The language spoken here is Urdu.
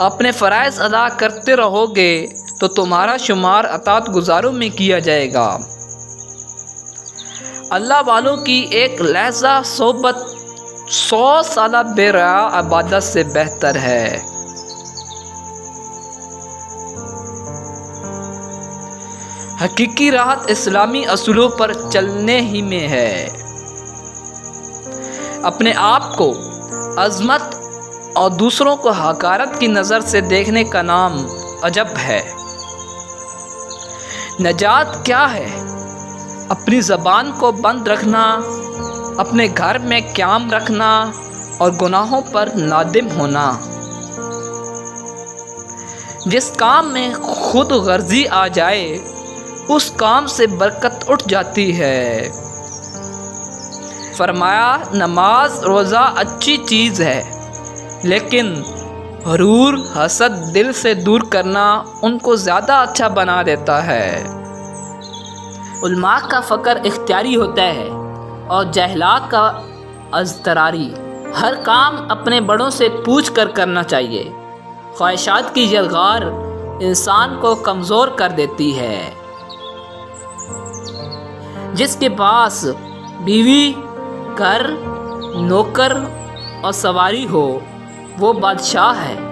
اپنے فرائض ادا کرتے رہو گے تو تمہارا شمار اطاعت گزاروں میں کیا جائے گا۔ اللہ والوں کی ایک لحظہ صحبت 100 سالہ بے ریا عبادت سے بہتر ہے۔ حقیقی راحت اسلامی اصولوں پر چلنے ہی میں ہے۔ اپنے آپ کو عظمت اور دوسروں کو حقارت کی نظر سے دیکھنے کا نام عجب ہے۔ نجات کیا ہے؟ اپنی زبان کو بند رکھنا، اپنے گھر میں قیام رکھنا اور گناہوں پر نادم ہونا۔ جس کام میں خود غرضی آ جائے اس کام سے برکت اٹھ جاتی ہے۔ فرمایا نماز روزہ اچھی چیز ہے، لیکن غرور حسد دل سے دور کرنا ان کو زیادہ اچھا بنا دیتا ہے۔ علماء کا فقر اختیاری ہوتا ہے اور جہلاء کا اضطراری۔ ہر کام اپنے بڑوں سے پوچھ کر کرنا چاہیے۔ خواہشات کی یلغار انسان کو کمزور کر دیتی ہے۔ جس کے پاس بیوی، گھر، نوکر اور سواری ہو وہ بادشاہ ہے۔